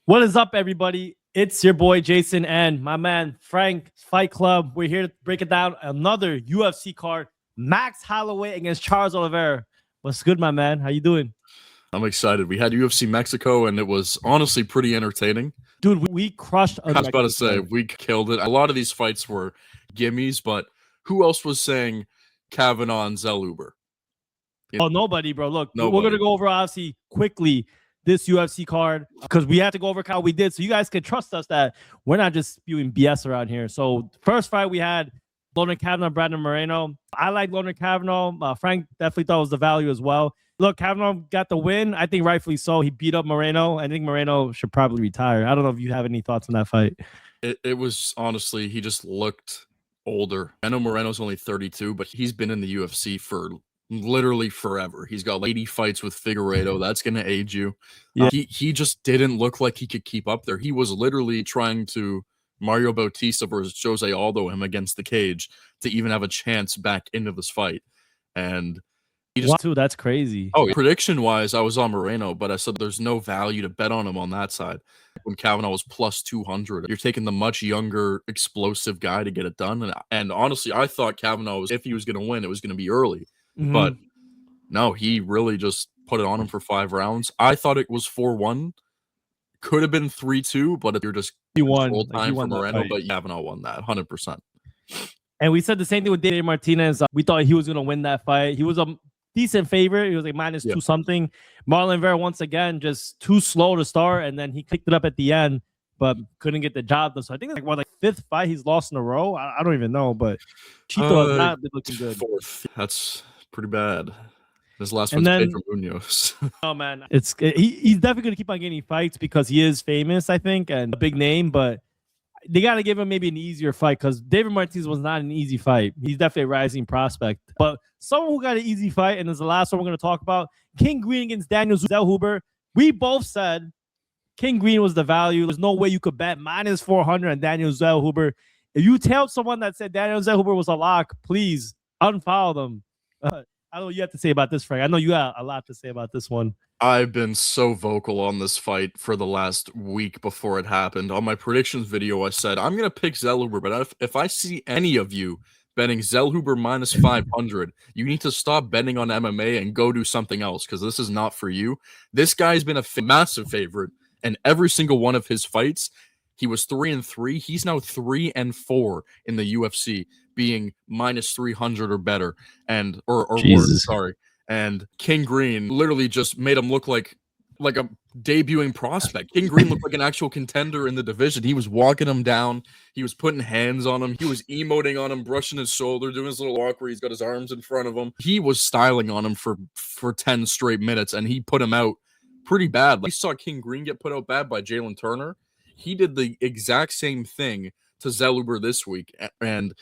What is up, everybody? It's your boy Jason and my man Frank Fight Club. We're here to break it down another UFC card. Max Holloway against Charles Oliveira. What's good, my man? How you doing? I'm excited. We had UFC Mexico, and it was honestly pretty entertaining. Dude, we crushed. I was about to say, we killed it. A lot of these fights were gimmies, but who else was saying Kavanaugh and Zellhuber? Oh, nobody, bro. Look, Nobody. We're going to go over, obviously, quickly this UFC card because we had to go over how we did, so you guys can trust us that we're not just spewing BS around here. So first fight we had Loner Kavanaugh, Brandon Moreno. I like Loner Kavanaugh. Frank definitely thought it was the value as well. Look, Kavanaugh got the win. I think rightfully so. He beat up Moreno. I think Moreno should probably retire. I don't know if you have any thoughts on that fight. It was honestly, he just looked older. I know Moreno's only 32, but he's been in the UFC for literally forever. He's got 80 fights with Figueiredo. That's going to age you. Yeah. He just didn't look like he could keep up there. He was literally trying to Mario Bautista versus Jose Aldo him against the cage to even have a chance back into this fight. And he just, Dude, that's crazy. Oh, prediction-wise, I was on Moreno, but I said there's no value to bet on him on that side. When Kavanaugh was plus 200, you're taking the much younger, explosive guy to get it done. And honestly, I thought Kavanaugh was, if he was going to win, it was going to be early. But no, he really just put it on him for 5 rounds. I thought it was 4-1. Could have been 3-2, but if you're just won time for Moreno, but Kavanaugh won that 100%. And we said the same thing with David Martinez. We thought he was going to win that fight. He was a decent favorite. He was like minus 2 something. Marlon Vera, once again, just too slow to start, and then he kicked it up at the end, but couldn't get the job done. So I think it's like 5th fight he's lost in a row. I don't even know, but Chito has not been looking good. 4th. That's pretty bad. This last one's paid for Munoz. Oh man, he's definitely gonna keep on getting fights because he is famous, I think, and a big name. But they gotta give him maybe an easier fight because David Martinez was not an easy fight. He's definitely a rising prospect. But someone who got an easy fight, and is the last one we're gonna talk about, King Green against Daniel Zellhuber. We both said King Green was the value. There's no way you could bet minus 400 on Daniel Zellhuber. If you tell someone that said Daniel Zellhuber was a lock, please unfollow them. I don't know what you have to say about this, Frank. I know you got a lot to say about this one. I've been so vocal on this fight for the last week before it happened. On my predictions video, I said, I'm going to pick Zellhuber, but if I see any of you betting Zellhuber minus 500, you need to stop betting on MMA and go do something else because this is not for you. This guy's been a massive favorite, and every single one of his fights, he was 3-3. He's now 3-4 in the UFC, being minus 300 or better, and or worse. Sorry. And King Green literally just made him look like a debuting prospect. King Green looked like an actual contender in the division. He was walking him down. He was putting hands on him. He was emoting on him, brushing his shoulder, doing his little walk where he's got his arms in front of him. He was styling on him for 10 straight minutes, and he put him out pretty bad. Like, we saw King Green get put out bad by Jalen Turner. He did the exact same thing to Zellhuber this week, and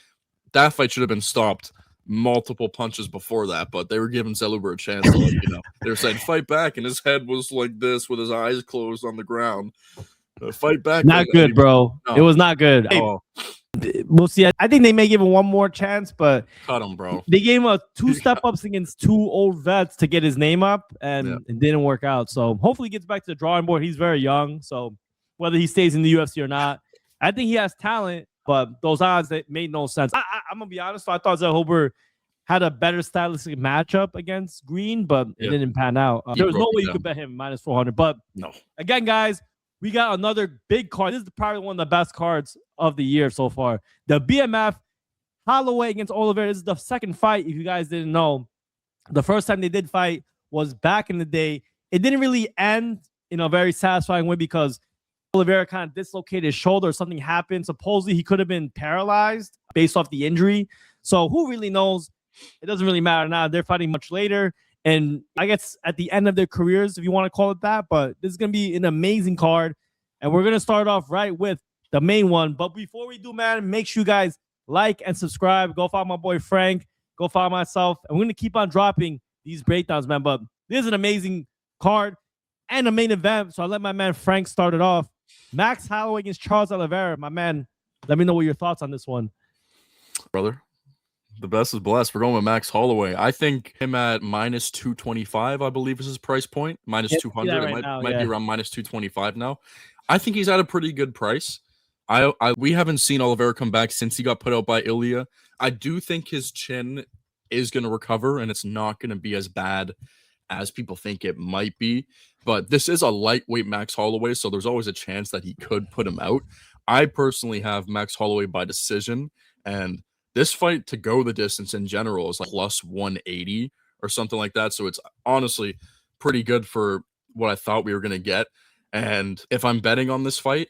that fight should have been stopped multiple punches before that, but they were giving Zellhuber a chance to, like, they were saying fight back, and his head was like this with his eyes closed on the ground. Fight back. Not good, bro. No. It was not good. Oh. We'll see. I think they may give him one more chance, but cut him, bro. They gave him 2 step-ups against 2 old vets to get his name up, and it didn't work out. So hopefully he gets back to the drawing board. He's very young, so whether he stays in the UFC or not, I think he has talent, but those odds, that made no sense. I'm going to be honest. I thought Zellhuber had a better stylistic matchup against Green, but it didn't pan out. There was no way you could bet him minus 400. But no. Again, guys, we got another big card. This is probably one of the best cards of the year so far. The BMF Holloway against Oliveira. This is the second fight, if you guys didn't know. The first time they did fight was back in the day. It didn't really end in a very satisfying way because Oliveira kind of dislocated his shoulder or something happened. Supposedly, he could have been paralyzed based off the injury. So who really knows? It doesn't really matter now. They're fighting much later. And I guess at the end of their careers, if you want to call it that. But this is going to be an amazing card. And we're going to start off right with the main one. But before we do, man, make sure you guys like and subscribe. Go follow my boy Frank. Go follow myself. And we're going to keep on dropping these breakdowns, man. But this is an amazing card and a main event. So I'll let my man Frank start it off. Max Holloway against Charles Oliveira. My man, let me know what your thoughts on this one. Brother, the best is blessed. We're going with Max Holloway. I think him at minus 225, I believe is his price point. Minus 200. It might be around minus 225 now. I think he's at a pretty good price. We haven't seen Oliveira come back since he got put out by Ilya. I do think his chin is going to recover, and it's not going to be as bad as people think it might be. But this is a lightweight Max Holloway, so there's always a chance that he could put him out. I personally have Max Holloway by decision, and this fight to go the distance in general is like plus 180 or something like that. So it's honestly pretty good for what I thought we were going to get. And if I'm betting on this fight,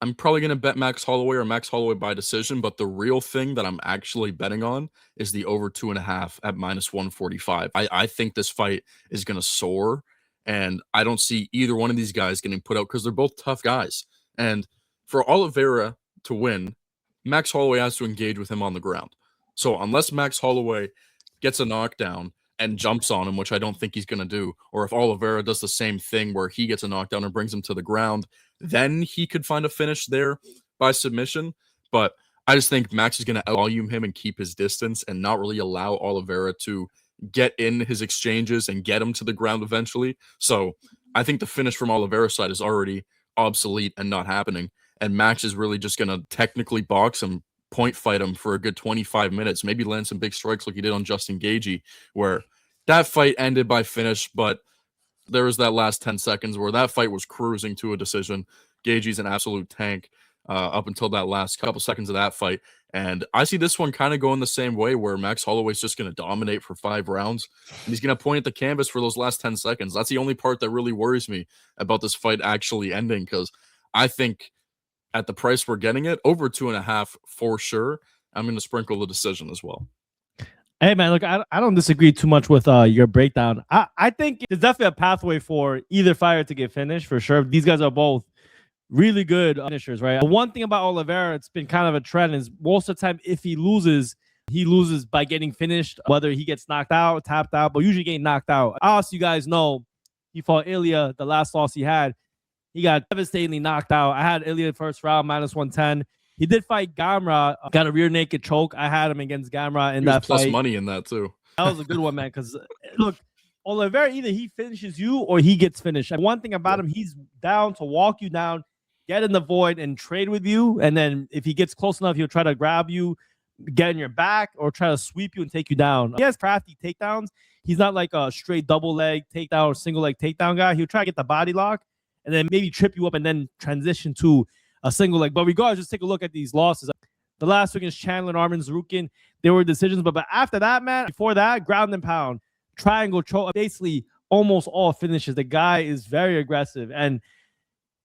I'm probably going to bet Max Holloway or Max Holloway by decision, but the real thing that I'm actually betting on is the over 2.5 at minus 145. I think this fight is going to soar, and I don't see either one of these guys getting put out because they're both tough guys. And for Oliveira to win, Max Holloway has to engage with him on the ground. So unless Max Holloway gets a knockdown and jumps on him, which I don't think he's going to do, or if Oliveira does the same thing where he gets a knockdown and brings him to the ground, then he could find a finish there by submission. But I just think Max is going to out-volume him and keep his distance and not really allow Oliveira to get in his exchanges and get him to the ground eventually. So I think the finish from Oliveira's side is already obsolete and not happening. And Max is really just going to technically box him, point fight him for a good 25 minutes, maybe land some big strikes like he did on Justin Gaethje, where that fight ended by finish, but there was that last 10 seconds where that fight was cruising to a decision. Gaethje's an absolute tank up until that last couple seconds of that fight. And I see this one kind of going the same way, where Max Holloway's just going to dominate for 5 rounds. And he's going to point at the canvas for those last 10 seconds. That's the only part that really worries me about this fight actually ending, because I think at the price we're getting it, over 2.5 for sure. I'm going to sprinkle the decision as well. Hey, man, look, I don't disagree too much with your breakdown. I think there's definitely a pathway for either fighter to get finished, for sure. These guys are both really good finishers, right? The one thing about Oliveira, it's been kind of a trend, is most of the time if he loses by getting finished, whether he gets knocked out, tapped out, but usually getting knocked out. As you guys know, he fought Ilya, the last loss he had. He got devastatingly knocked out. I had Ilya first round, minus 110. He did fight Garbrandt, got a rear naked choke. I had him against Garbrandt in that plus fight. Plus money in that too. That was a good one, man, because look, Oliveira, either he finishes you or he gets finished. And one thing about him, he's down to walk you down, get in the void, and trade with you. And then if he gets close enough, he'll try to grab you, get in your back, or try to sweep you and take you down. He has crafty takedowns. He's not like a straight double leg takedown or single leg takedown guy. He'll try to get the body lock and then maybe trip you up and then transition to a single leg. But regardless, just take a look at these losses. The last week against Chandler and Armin Zarukin, there were decisions. But after that, man, before that, ground and pound, triangle, choke, basically almost all finishes. The guy is very aggressive. And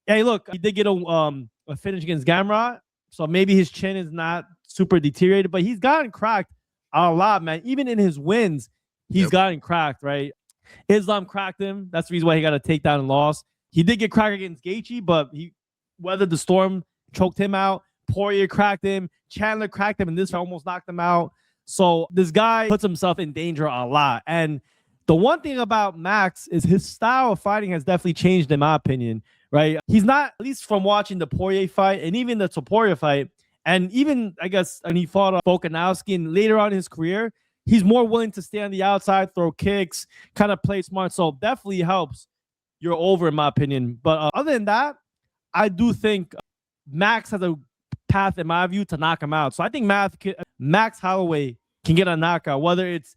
hey, look, he did get a finish against Garbrandt, so maybe his chin is not super deteriorated, but he's gotten cracked a lot, man. Even in his wins, he's gotten cracked, right? Islam cracked him. That's the reason why he got a takedown and loss. He did get cracked against Gaethje, but he weathered the storm, choked him out. Poirier cracked him. Chandler cracked him, and this almost knocked him out. So this guy puts himself in danger a lot. And the one thing about Max is his style of fighting has definitely changed, in my opinion, right? He's not, at least from watching the Poirier fight and even the Topuria fight, and even, I guess, when he fought Volkanovski and later on in his career, he's more willing to stay on the outside, throw kicks, kind of play smart. So definitely helps you're over, in my opinion. But other than that, I do think Max has a path, in my view, to knock him out. So I think Max Holloway can get a knockout, whether it's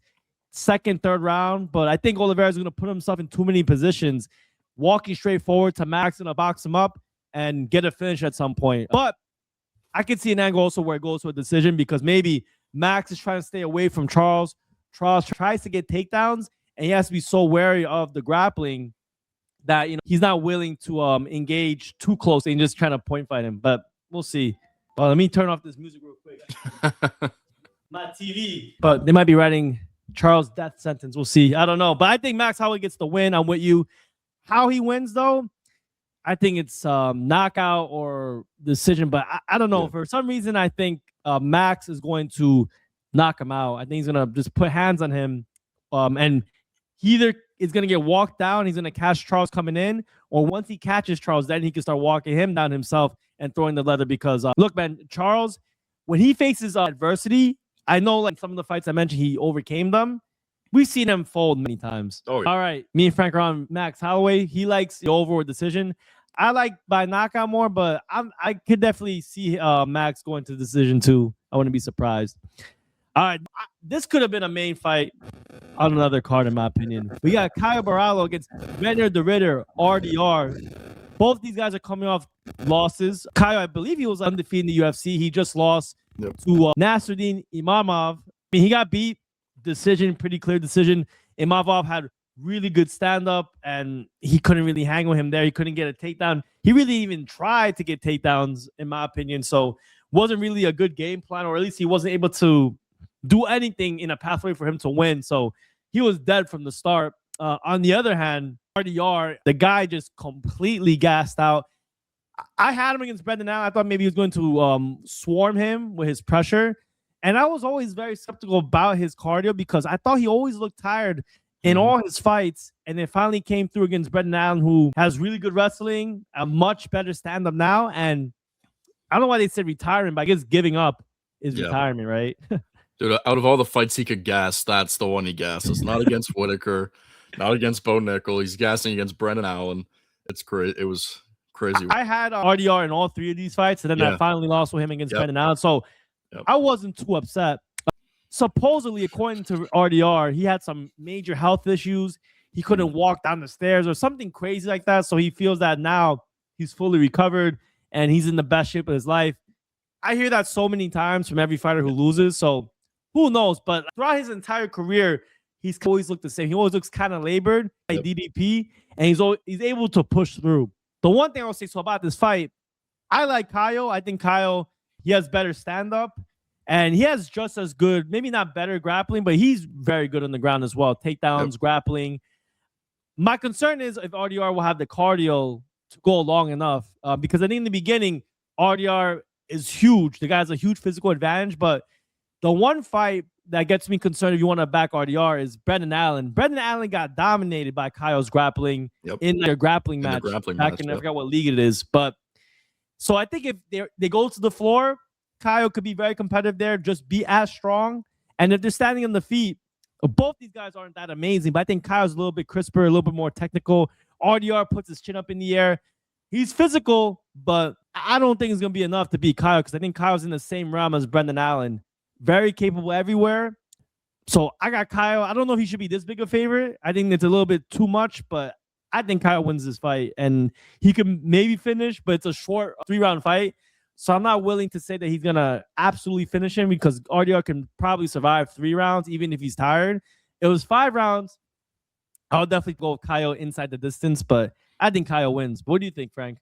second, third round. But I think Oliveira is going to put himself in too many positions, walking straight forward to Max, going to box him up and get a finish at some point. But I could see an angle also where it goes to a decision, because maybe Max is trying to stay away from Charles. Charles tries to get takedowns, and he has to be so wary of the grappling that, you know, he's not willing to engage too close and just trying to point fight him. But we'll see. Well, let me turn off this music real quick. My TV. But they might be writing Charles' death sentence. We'll see. I don't know. But I think Max Holloway gets the win. I'm with you. How he wins, though, I think it's knockout or decision. But I don't know. Yeah. For some reason, I think Max is going to knock him out. I think he's going to just put hands on him. And he either is going to get walked down, he's going to catch Charles coming in, or once he catches Charles, then he can start walking him down himself and throwing the leather. Because look, man, Charles, when he faces adversity, I know, like some of the fights I mentioned, he overcame them. We've seen him fold many times. Oh, yeah. All right, me and Frank are on Max Holloway. He likes the over decision. I like by knockout more, but I could definitely see Max going to decision too. I wouldn't be surprised. All right, this could have been a main fight on another card, in my opinion. We got Caio Borralho against Reinier the Ritter, RDR. Both these guys are coming off losses. Caio, I believe he was undefeated in the UFC. He just lost to Nasruddin Imavov. I mean, he got beat. Decision, pretty clear decision. Imavov had really good stand-up, and he couldn't really hang with him there. He couldn't get a takedown. He really even tried to get takedowns, in my opinion. So wasn't really a good game plan, or at least he wasn't able to do anything in a pathway for him to win. So he was dead from the start. On the other hand, RDR, the guy just completely gassed out. I had him against Brendan Allen. I thought maybe he was going to swarm him with his pressure. And I was always very skeptical about his cardio because I thought he always looked tired in all his fights. And it finally came through against Brendan Allen, who has really good wrestling, a much better stand-up now. And I don't know why they said retirement, but I guess giving up is retirement, right? Dude, out of all the fights he could gas, that's the one he gasses. Not against Whitaker, not against Bo Nickel. He's gassing against Brendan Allen. It's crazy. It was crazy. I had RDR in all three of these fights, and then I finally lost with him against Brendan Allen. So I wasn't too upset. Supposedly, according to RDR, he had some major health issues. He couldn't walk down the stairs or something crazy like that. So he feels that now he's fully recovered and he's in the best shape of his life. I hear that so many times from every fighter who loses. So who knows? But throughout his entire career, he's always looked the same. He always looks kind of labored, like DDP, and he's able to push through. The one thing I'll say about this fight, I like Caio. I think Caio, he has better stand-up, and he has just as good, maybe not better grappling, but he's very good on the ground as well. Takedowns, grappling. My concern is if RDR will have the cardio to go long enough, because I think in the beginning, RDR is huge. The guy has a huge physical advantage, but the one fight that gets me concerned if you want to back RDR is Brendan Allen. Brendan Allen got dominated by Caio's grappling in their grappling match. I forgot what league it is. But so I think if they go to the floor, Caio could be very competitive there, just be as strong. And if they're standing on the feet, both these guys aren't that amazing, but I think Caio's a little bit crisper, a little bit more technical. RDR puts his chin up in the air. He's physical, but I don't think it's going to be enough to beat Caio because I think Caio's in the same realm as Brendan Allen. Very capable everywhere. So I got Caio. I don't know if he should be this big a favorite. I think it's a little bit too much, but I think Caio wins this fight. And he can maybe finish, but it's a short 3-round fight. So I'm not willing to say that he's going to absolutely finish him because RDR can probably survive 3 rounds, even if he's tired. It was 5 rounds. I'll definitely go with Caio inside the distance, but I think Caio wins. What do you think, Frank?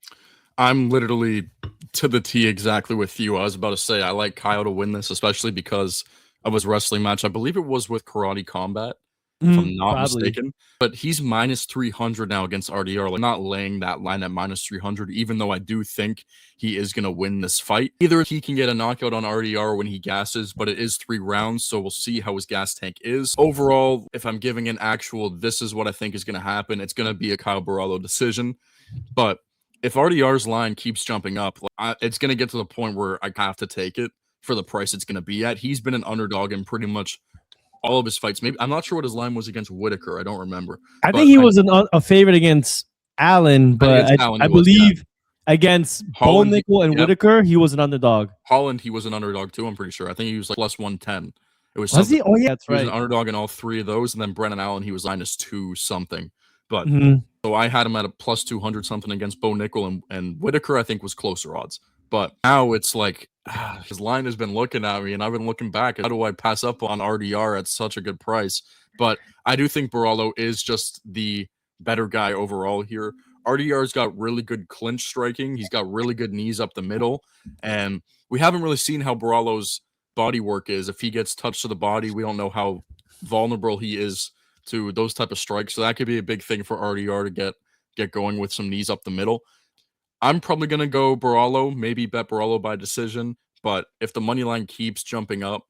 I'm literally to the T exactly with you. I was about to say I like Caio to win this, especially because of his wrestling match. I believe it was with Karate Combat, if I'm not mistaken. But he's minus 300 now against RDR. Like, not laying that line at minus 300, even though I do think he is going to win this fight. Either he can get a knockout on RDR when he gasses, but it is 3 rounds, so we'll see how his gas tank is. Overall, if I'm giving an actual, this is what I think is going to happen, it's going to be a Caio Borralho decision. But if RDR's line keeps jumping up, it's going to get to the point where I have to take it for the price it's going to be at. He's been an underdog in pretty much all of his fights. Maybe I'm not sure what his line was against Whitaker. I don't remember. I think he was a favorite against Allen, but I believe against Bo Nickel and Whitaker, he was an underdog. Holland, he was an underdog too, I'm pretty sure. I think he was like plus 110. It was he? Oh, yeah, that's right. He was an underdog in all 3 of those, and then Brendan Allen, he was minus 2 something. But so I had him at a plus 200 something against Bo Nickel, and Whitaker, I think, was closer odds. But now it's like his line has been looking at me, and I've been looking back. How do I pass up on RDR at such a good price? But I do think Borralho is just the better guy overall here. RDR's got really good clinch striking. He's got really good knees up the middle. And we haven't really seen how Borralho's body work is. If he gets touched to the body, we don't know how vulnerable he is to those type of strikes. So that could be a big thing for RDR to get going with some knees up the middle. I'm probably going to go Borralho, maybe bet Borralho by decision. But if the money line keeps jumping up,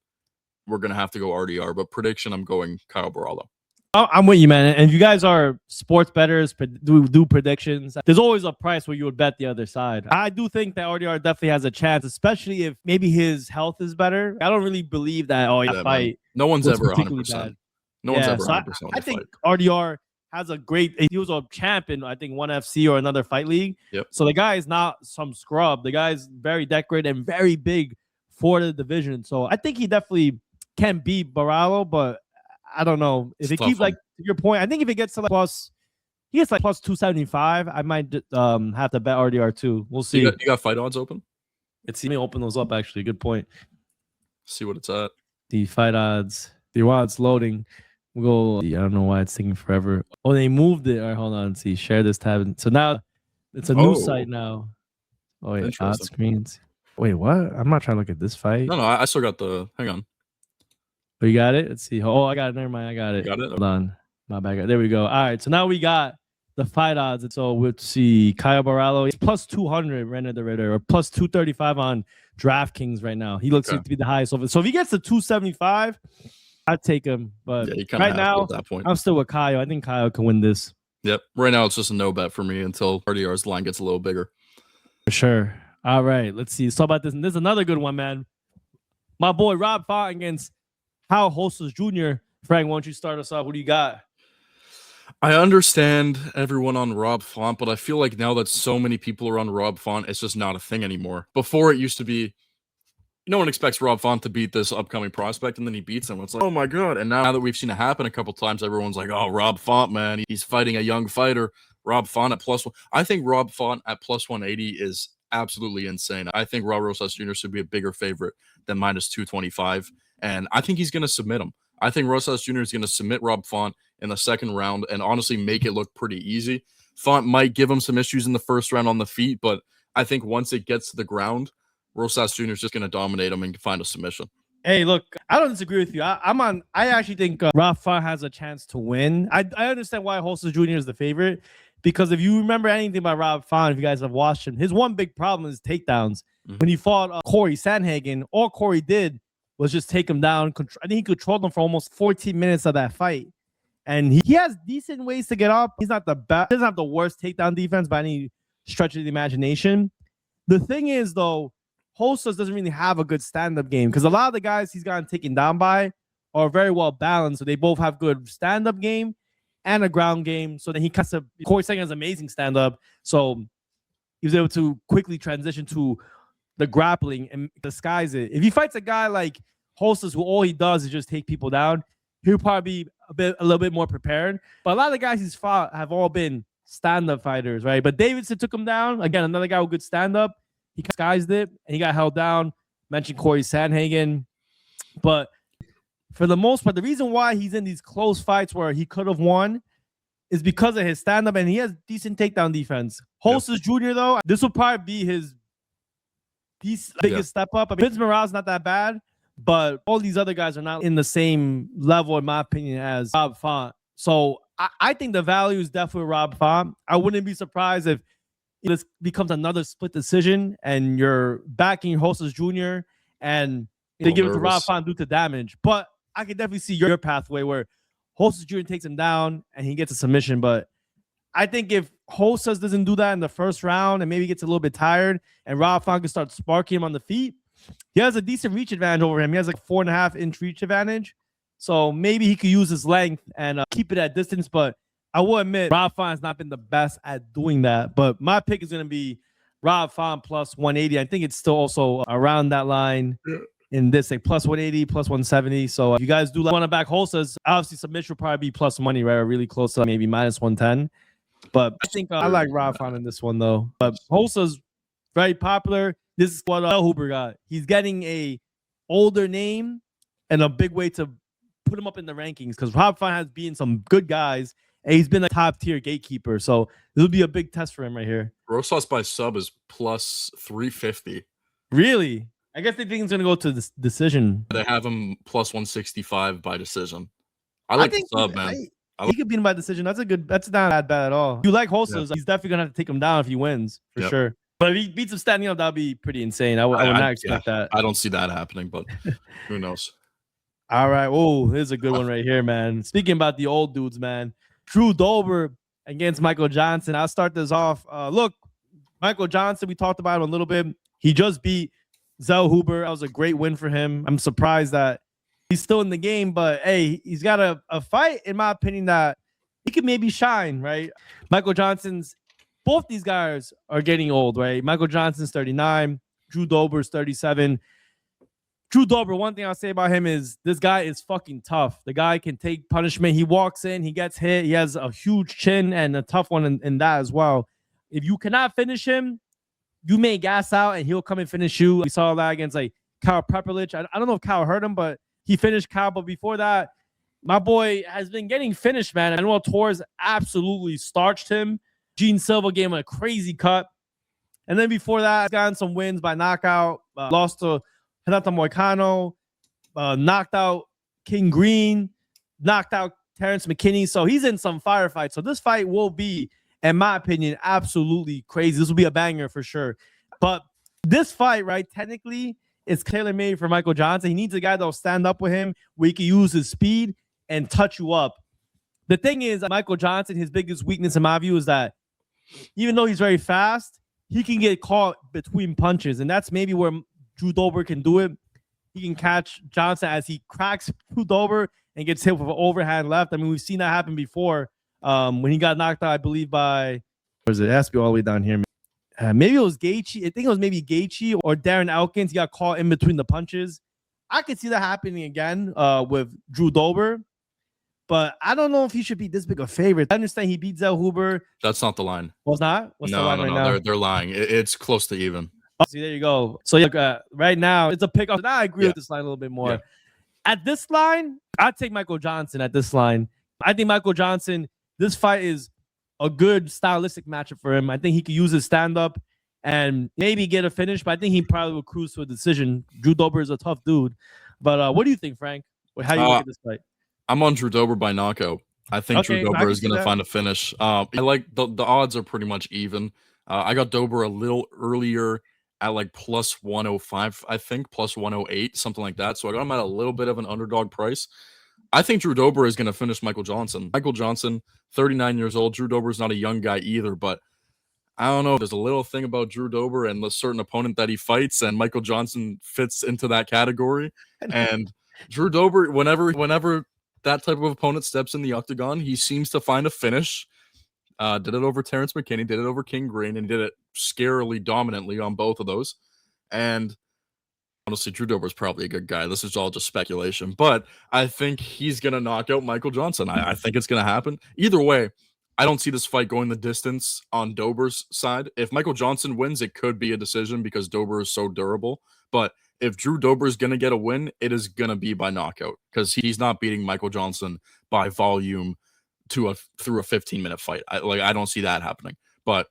we're going to have to go RDR. But prediction, I'm going Caio Borralho. I'm with you, man. And if you guys are sports bettors, do predictions, there's always a price where you would bet the other side. I do think that RDR definitely has a chance, especially if maybe his health is better. I don't really believe that, fight. No one's ever 100%. No one's ever 100% I think RDR has a great. He was a champion, I think, one FC or another fight league. Yep. So the guy is not some scrub. The guy's very decorated and very big for the division. So I think he definitely can beat Borralho, but I don't know if it keeps like to your point. I think if it gets to like he gets like plus 275. I might have to bet RDR2. We'll see. You got fight odds open? Let me open those up. Actually, good point. See what it's at. The fight odds. While it's loading, we'll go. I don't know why it's taking forever. Oh, they moved it. All right, hold on. See, share this tab. So now it's a new site now. Oh wait, odd screens. Wait, what? I'm not trying to look at this fight. No, I still got the. Hang on. Oh, you got it? Let's see. Oh, I got it. Never mind. I got it. Got it? Hold on. My bad. There we go. All right. So now we got the fight odds. And so we'll see Caio Borralho. He's plus 200 Reinier the Ritter or plus 235 on DraftKings right now. He looks to be the highest. So if he gets to 275, I'd take him. But right now, at that point. I'm still with Caio. I think Caio can win this. Yep. Right now, it's just a no bet for me until RDR's line gets a little bigger. For sure. All right. Let's see. So about this. And this is another good one, man. My boy Rob fought against Raul Rosas Jr. Frank, why don't you start us off? What do you got? I understand everyone on Rob Font, but I feel like now that so many people are on Rob Font, it's just not a thing anymore. Before, it used to be, no one expects Rob Font to beat this upcoming prospect, and then he beats him. It's like, oh my God. And now that we've seen it happen a couple times, everyone's like, oh, Rob Font, man, he's fighting a young fighter. Rob Font at plus one. I think Rob Font at plus 180 is absolutely insane. I think Raul Rosas Jr. should be a bigger favorite than minus 225. And I think he's going to submit him. I think Rosas Jr. is going to submit Rob Font in the second round and honestly make it look pretty easy. Font might give him some issues in the first round on the feet, but I think once it gets to the ground, Rosas Jr. is just going to dominate him and find a submission. Hey, look, I don't disagree with you. I actually think Rob Font has a chance to win. I understand why Rosas Jr. is the favorite, because if you remember anything about Rob Font, if you guys have watched him, his one big problem is takedowns. When he fought Corey Sandhagen, all Corey did was just take him down. I think he controlled him for almost 14 minutes of that fight. And he has decent ways to get up. He's not the best. He doesn't have the worst takedown defense by any stretch of the imagination. The thing is, though, Rosas doesn't really have a good stand-up game because a lot of the guys he's gotten taken down by are very well balanced. So they both have good stand-up game and a ground game. So then he cuts up. Corey Sandhagen has amazing stand-up. So he was able to quickly transition to the grappling and disguise it. If he fights a guy like Rosas, who all he does is just take people down, he'll probably be a little bit more prepared. But a lot of the guys he's fought have all been stand-up fighters, right? But Davidson took him down. Again, another guy with good stand-up. He disguised it, and he got held down. Mentioned Corey Sandhagen. But for the most part, the reason why he's in these close fights where he could have won is because of his stand-up, and he has decent takedown defense. Rosas Jr., though, this will probably be his biggest step up. I mean, Vince Morales not that bad, but all these other guys are not in the same level, in my opinion, as Rob Font. So I think the value is definitely Rob Font. I wouldn't be surprised if this becomes another split decision and you're backing Rosas Jr. and they give it to Rob Font due to damage. But I can definitely see your pathway where Rosas Jr. takes him down and he gets a submission. But I think if Rosas doesn't do that in the first round and maybe gets a little bit tired and Rob Font can start sparking him on the feet, he has a decent reach advantage over him. He has like 4.5-inch reach advantage. So maybe he could use his length and keep it at distance. But I will admit, Rob Font has not been the best at doing that. But my pick is going to be Rob Font plus 180. I think it's still also around that line in this, like plus 180, plus 170. So if you guys do want to back Rosas, obviously submission will probably be plus money, right? Or really close to maybe minus 110. But I think I like Rob Font in this one, though. But Rosas, very popular. This is what Hooper got. He's getting a older name and a big way to put him up in the rankings because Rob Font has been some good guys and he's been a top tier gatekeeper. So this will be a big test for him right here. Rosas by sub is plus 350. Really? I guess they think he's going to go to this decision. They have him plus 165 by decision. I like the sub, man. He could beat him by decision. That's not bad at all. If you like Rosas, he's definitely going to have to take him down if he wins, for sure. But if he beats him standing up, that'd be pretty insane. I would not expect that. I don't see that happening, but who knows? All right. Oh, here's a good one right here, man. Speaking about the old dudes, man. Drew Dober against Michael Johnson. I'll start this off. Look, Michael Johnson, we talked about him a little bit. He just beat Zell Huber. That was a great win for him. I'm surprised that he's still in the game, but hey, he's got a fight, in my opinion, that he could maybe shine, right? Michael Johnson's, both these guys are getting old, right? Michael Johnson's 39, Drew Dober's 37. Drew Dober, one thing I'll say about him is this guy is fucking tough. The guy can take punishment. He walks in, he gets hit. He has a huge chin and a tough one in that as well. If you cannot finish him, you may gas out and he'll come and finish you. We saw that against like Kyle Prepelich. I don't know if Kyle hurt him, but he finished Kyle. But before that, my boy has been getting finished, man. Manuel Torres absolutely starched him. Gene Silva gave him a crazy cut. And then before that, gotten some wins by knockout. Lost to Renato Moicano, knocked out King Green, knocked out Terrence McKinney. So he's in some firefights. So this fight will be, in my opinion, absolutely crazy. This will be a banger for sure. But this fight, right, technically, is tailor-made for Michael Johnson. He needs a guy that will stand up with him where he can use his speed and touch you up. The thing is, Michael Johnson, his biggest weakness in my view is that even though he's very fast, he can get caught between punches. And that's maybe where Drew Dober can do it. He can catch Johnson as he cracks Drew Dober and gets hit with an overhand left. I mean, we've seen that happen before when he got knocked out, I believe, by, where's it? It has to be all the way down here. Maybe it was Gaethje. I think it was maybe Gaethje or Darren Elkins. He got caught in between the punches. I could see that happening again with Drew Dober. But I don't know if he should be this big a favorite. I understand he beat Zellhuber. That's not the line. Well, it's not? What's the line right now? They're lying. It's close to even. Oh, see, there you go. So yeah, right now it's a pick up. I agree with this line a little bit more. Yeah. At this line, I'd take Michael Johnson at this line. I think Michael Johnson, this fight is a good stylistic matchup for him. I think he could use his stand-up and maybe get a finish, but I think he probably will cruise to a decision. Drew Dober is a tough dude. But what do you think, Frank? How you look at this fight? I'm on Drew Dober by knockout. I think Drew Dober is going to find a finish. I like the odds are pretty much even. I got Dober a little earlier at like plus 105, I think, plus 108, something like that. So I got him at a little bit of an underdog price. I think Drew Dober is going to finish Michael Johnson. Michael Johnson, 39 years old. Drew Dober is not a young guy either, but I don't know. There's a little thing about Drew Dober and the certain opponent that he fights, and Michael Johnson fits into that category. And Drew Dober, whenever that type of opponent steps in the octagon, he seems to find a finish. Did it over Terrence McKinney, did it over King Green, and did it scarily dominantly on both of those. And honestly, Drew Dober is probably a good guy. This is all just speculation, but I think he's going to knock out Michael Johnson. I think it's going to happen. Either way, I don't see this fight going the distance on Dober's side. If Michael Johnson wins, it could be a decision because Dober is so durable. But if Drew Dober is going to get a win, it is going to be by knockout because he's not beating Michael Johnson by volume through a 15-minute fight. I don't see that happening. But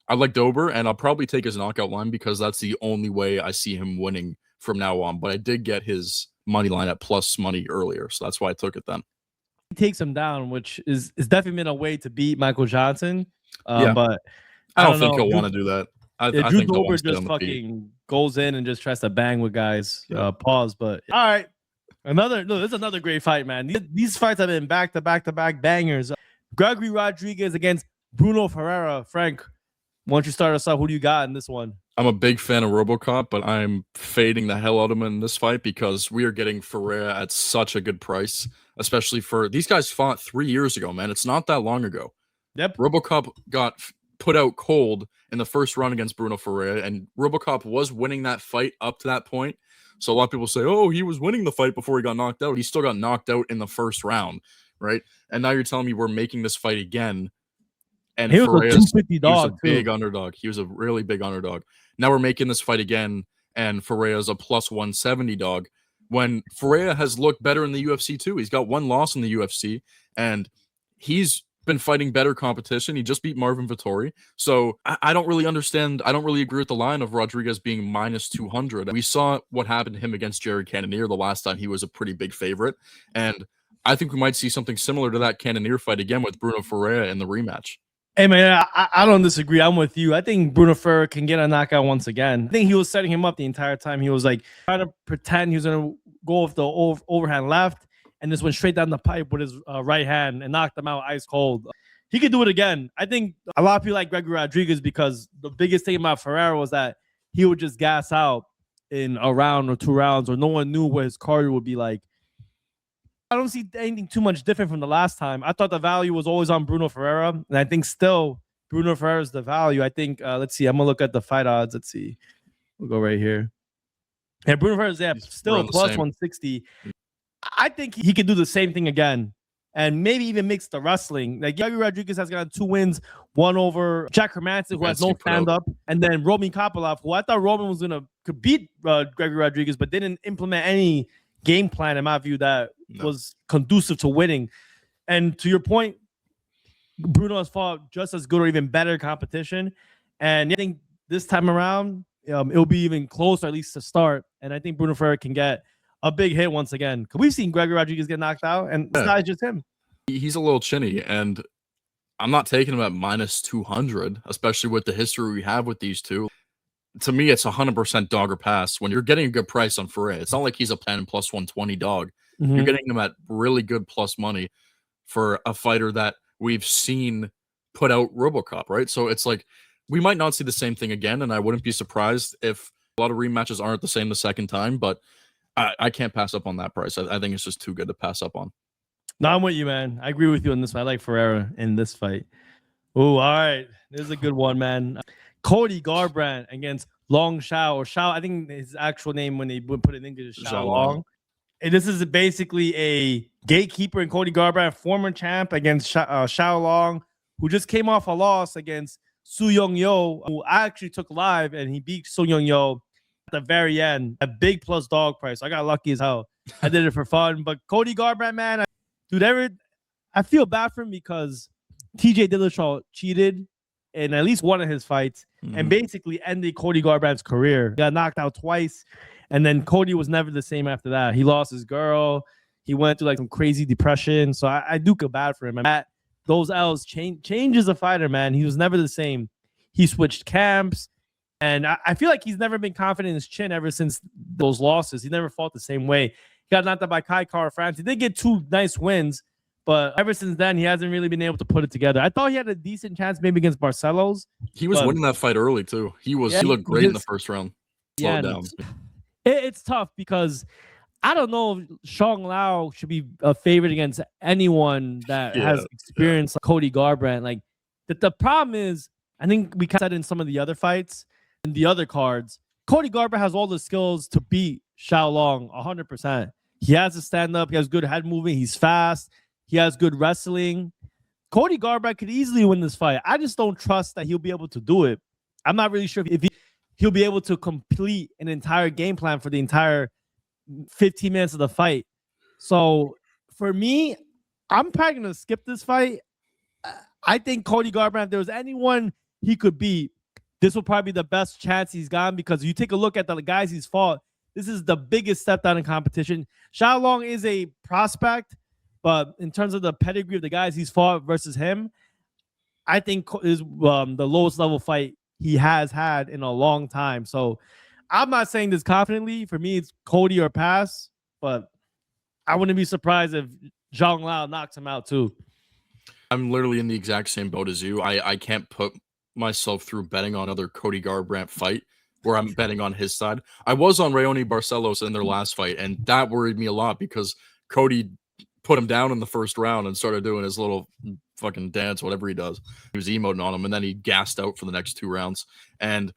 I like Dober, and I'll probably take his knockout line because that's the only way I see him winning from now on. But I did get his money line at plus money earlier, so that's why I took it then. He takes him down, which is definitely been a way to beat Michael Johnson. Yeah. But I don't think he'll want to do that. I Drew think Dober just fucking goes in and just tries to bang with guys. Pause. But all right, this is another great fight, man. These fights have been back-to-back bangers. Gregory Rodrigues against Bruno Ferreira. Frank, why don't you start us out? Who do you got in this one? I'm a big fan of RoboCop, but I'm fading the hell out of him in this fight because we are getting Ferreira at such a good price, especially for these guys fought 3 years ago, man. It's not that long ago. Yep. RoboCop got put out cold in the first round against Bruno Ferreira, and RoboCop was winning that fight up to that point. So a lot of people say, oh, he was winning the fight before he got knocked out. He still got knocked out in the first round, right? And now you're telling me we're making this fight again. And he was a 250 dog, he was a big underdog. He was a really big underdog. Now we're making this fight again, and Ferreira's a plus 170 dog. When Ferreira has looked better in the UFC too. He's got one loss in the UFC, and he's been fighting better competition. He just beat Marvin Vettori. So I don't really understand. I don't really agree with the line of Rodrigues being minus 200. We saw what happened to him against Jared Cannonier the last time he was a pretty big favorite. And I think we might see something similar to that Cannonier fight again with Bruno Ferreira in the rematch. Hey, man, I don't disagree. I'm with you. I think Bruno Ferreira can get a knockout once again. I think he was setting him up the entire time. He was like trying to pretend he was going to go with the overhand left and just went straight down the pipe with his right hand and knocked him out ice cold. He could do it again. I think a lot of people like Gregory Rodrigues because the biggest thing about Ferreira was that he would just gas out in a round or two rounds, or no one knew what his cardio would be like. I don't see anything too much different from the last time. I thought the value was always on Bruno Ferreira, and I think still Bruno Ferreira is the value. I think, let's see, I'm going to look at the fight odds. Let's see. We'll go right here. Yeah, Bruno Ferreira's still plus 160. I think he could do the same thing again and maybe even mix the wrestling. Like Gregory Rodrigues has gotten 2 wins, one over Jack Hermanson, who has no stand-up, and then Roman Kopylov, who I thought Roman was could beat Gregory Rodrigues, but didn't implement any game plan, in my view, that was conducive to winning. And to your point, Bruno has fought just as good or even better competition. And I think this time around, it'll be even closer, at least to start. And I think Bruno Ferreira can get a big hit once again. Because we've seen Gregory Rodrigues get knocked out, and it's not just him. He's a little chinny, and I'm not taking him at minus 200, especially with the history we have with these two. To me, it's 100% dog or pass when you're getting a good price on Ferreira. It's not like he's a 10 plus 120 dog. You're getting him at really good plus money for a fighter that we've seen put out RoboCop, right? So it's like we might not see the same thing again, and I wouldn't be surprised if a lot of rematches aren't the same the second time, but I can't pass up on that price. I think it's just too good to pass up on. No, I'm with you, man. I agree with you on this fight. I like Ferreira in this fight. Oh, all right. This is a good one, man. Cody Garbrandt against Long Xiao, or Xiao. I think his actual name when they would put it in English is Xiao Long. And this is basically a gatekeeper in Cody Garbrandt, former champ against Xiao Long, who just came off a loss against Joo Sang Yoo, who I actually took live, and he beat Joo Sang Yoo at the very end. A big plus dog price. I got lucky as hell. I did it for fun. But Cody Garbrandt, man, I feel bad for him because TJ Dillashaw cheated in at least one of his fights and basically ended Cody Garbrandt's career. He got knocked out twice, and then Cody was never the same after that. He lost his girl. He went through like some crazy depression. So I do feel bad for him. Those L's changes a fighter, man. He was never the same. He switched camps, and I feel like he's never been confident in his chin ever since those losses. He never fought the same way. He got knocked out by Kai France. He did get 2 nice wins, but ever since then, he hasn't really been able to put it together. I thought he had a decent chance maybe against Barcelos. He was winning that fight early, too. He looked great in the first round. Slowed down. It's tough because I don't know if Xiao Long should be a favorite against anyone that has experience like Cody Garbrandt. Like the problem is, I think we said in some of the other fights and the other cards, Cody Garbrandt has all the skills to beat Xiao Long 100%. He has a stand-up. He has good head movement. He's fast. He has good wrestling. Cody Garbrandt could easily win this fight. I just don't trust that he'll be able to do it. I'm not really sure if he'll be able to complete an entire game plan for the entire 15 minutes of the fight. So for me, I'm probably going to skip this fight. I think Cody Garbrandt, if there was anyone he could beat, this will probably be the best chance he's gotten, because you take a look at the guys he's fought, this is the biggest step down in competition. Xiao Long is a prospect, but in terms of the pedigree of the guys he's fought versus him, I think is the lowest level fight he has had in a long time. So I'm not saying this confidently. For me, it's Cody or pass, but I wounn't be surprised if Zhang Lao knocks him out too. I'm literally in the exact same boat as you. I can't put myself through betting on another Cody Garbrandt fight where I'm betting on his side. I was on Raoni Barcelos in their last fight, and that worried me a lot because Cody put him down in the first round and started doing his little fucking dance, whatever he does. He was emoting on him, and then he gassed out for the next 2 rounds. And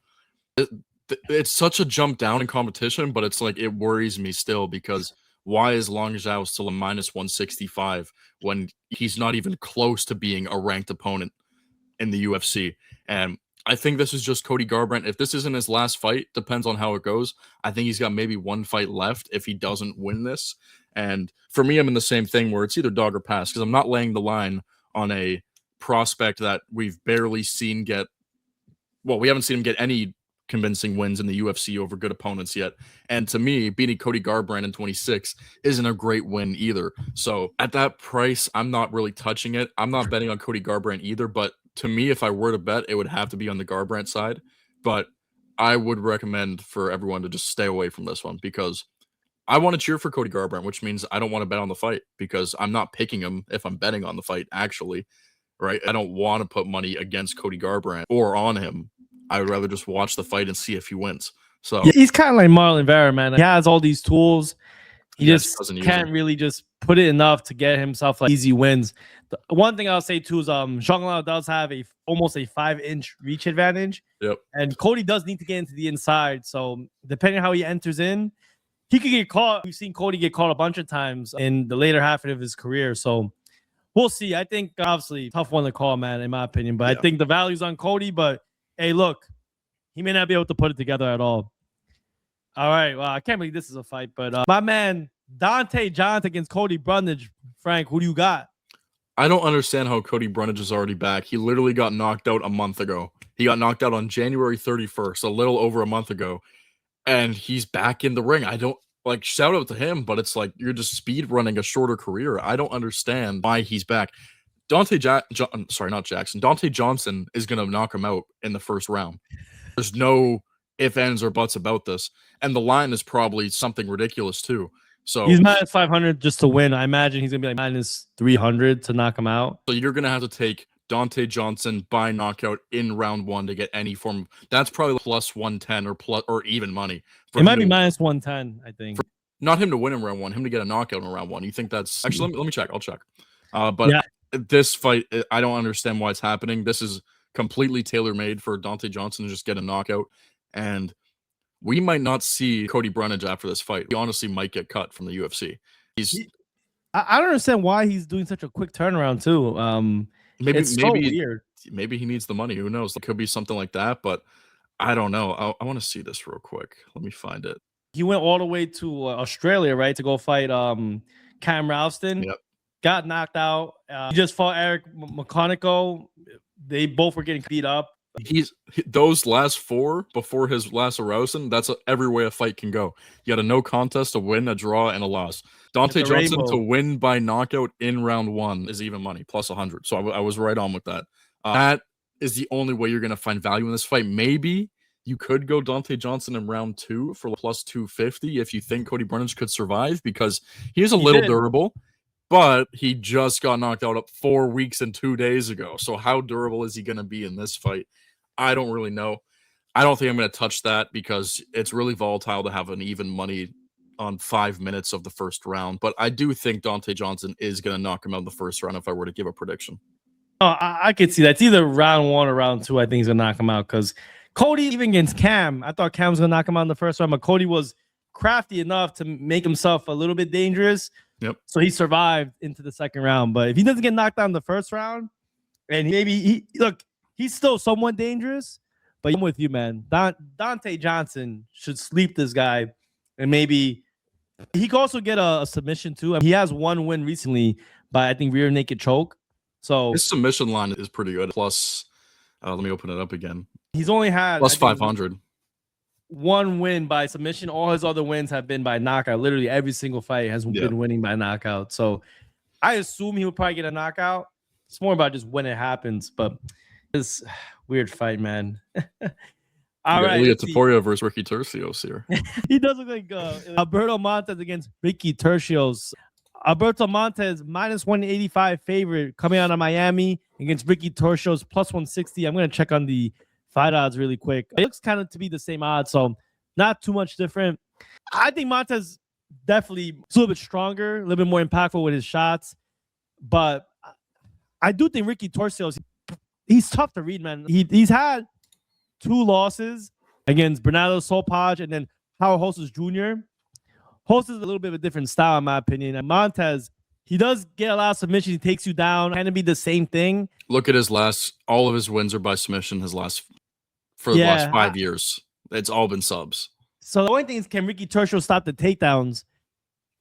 it's such a jump down in competition, but it's like it worries me still, because why is Long Xiao still a minus 165 when he's not even close to being a ranked opponent in the UFC? And I think this is just Cody Garbrandt. If this isn't his last fight, depends on how it goes. I think he's got maybe 1 fight left if he doesn't win this. And for me, I'm in the same thing where it's either dog or pass, because I'm not laying the line on a prospect that we've barely seen get. Well, we haven't seen him get any convincing wins in the UFC over good opponents yet. And to me, beating Cody Garbrandt in 26 isn't a great win either. So at that price, I'm not really touching it. I'm not betting on Cody Garbrandt either, but to me, if I were to bet, it would have to be on the Garbrandt side. But I would recommend for everyone to just stay away from this one, because I want to cheer for Cody Garbrandt, which means I don't want to bet on the fight, because I'm not picking him if I'm betting on the fight, actually, right? I don't want to put money against Cody Garbrandt or on him. I would rather just watch the fight and see if he wins. So yeah, he's kind of like Marlon Vera, man. He has all these tools. He Yes, just doesn't use can't them. really just put it enough to get himself like easy wins. The one thing I'll say too is Zhang does have almost a 5-inch reach advantage. Yep. And Cody does need to get into the inside. So depending on how he enters in, he could get caught. We've seen Cody get caught a bunch of times in the later half of his career. So we'll see. I think obviously tough one to call, man, in my opinion. But I think the value's on Cody. But hey, look, he may not be able to put it together at all. All right. Well, I can't believe this is a fight, but my man Dante Johnson against Cody Brundage. Frank, who do you got? I don't understand how Cody Brundage is already back. He literally got knocked out a month ago. He got knocked out on January 31st, a little over a month ago, and he's back in the ring. I don't like shout out to him, but it's like you're just speed running a shorter career. I don't understand why he's back. Dante Johnson is gonna knock him out in the first round. There's no ifs, ands, or buts about this. And the line is probably something ridiculous too. So he's minus 500 just to win. I imagine he's gonna be like minus 300 to knock him out. So you're gonna have to take Dante Johnson by knockout in round 1 to get any form. That's probably plus 110 or even money. It might be minus 110, I think. Not him to win in round 1, him to get a knockout in round 1. You think that's actually? Let me check. I'll check. But yeah. This fight, I don't understand why it's happening. This is completely tailor-made for Dante Johnson to just get a knockout, and we might not see Cody Brundage after this fight. He honestly might get cut from the UFC. I don't understand why he's doing such a quick turnaround too. It's so weird. Maybe he needs the money. Who knows? It could be something like that, but I don't know. I want to see this real quick. Let me find it. He went all the way to Australia, right, to go fight Cam Ralston. Yep. Got knocked out. He just fought Eric McConico. They both were getting beat up. Those last 4 before his last Rousing, that's every way a fight can go. You got a no contest, a win, a draw, and a loss. Dante Johnson to win by knockout in round 1 is even money, plus 100. So I was right on with that. That is the only way you're going to find value in this fight. Maybe you could go Dante Johnson in round 2 for plus 250 if you think Cody Brundage could survive, because he's a little durable. But he just got knocked out 4 weeks and 2 days ago. So how durable is he going to be in this fight? I don't really know. I don't think I'm going to touch that because it's really volatile to have an even money on 5 minutes of the first round. But I do think Dante Johnson is going to knock him out in the first round if I were to give a prediction. Oh, I could see that. It's either round 1 or round 2. I think he's going to knock him out because Cody, even against Cam, I thought Cam was going to knock him out in the first round, but Cody was crafty enough to make himself a little bit dangerous. Yep. So he survived into the second round. But if he doesn't get knocked out in the first round, and he's still somewhat dangerous. But I'm with you, man. Dante Johnson should sleep this guy, and maybe he could also get a submission too. I mean, he has one win recently by, I think, rear naked choke. So his submission line is pretty good. Plus, let me open it up again. He's only had plus 500. One win by submission. All his other wins have been by knockout. Literally every single fight has been winning by knockout. So I assume he would probably get a knockout. It's more about just when it happens. But this weird fight, man. All right. Ilya Topuria versus Ricky Turcios here. He does look like Alberto Montes against Ricky Turcios. Alberto Montes minus 185 favorite coming out of Miami against Ricky Turcios plus 160. I'm going to check on the fight odds really quick. It looks kind of to be the same odds, so not too much different. I think Montes definitely is a little bit stronger, a little bit more impactful with his shots. But I do think Ricky Turcios, he's tough to read, man. He's had 2 losses against Bernardo Sopaj and then Raul Rosas Jr. Rosas is a little bit of a different style, in my opinion. And Montes, he does get a lot of submissions. He takes you down. Kind of be the same thing. Look at all of his wins are by submission. The last 5 years. It's all been subs. So the only thing is, can Ricky Turcios stop the takedowns?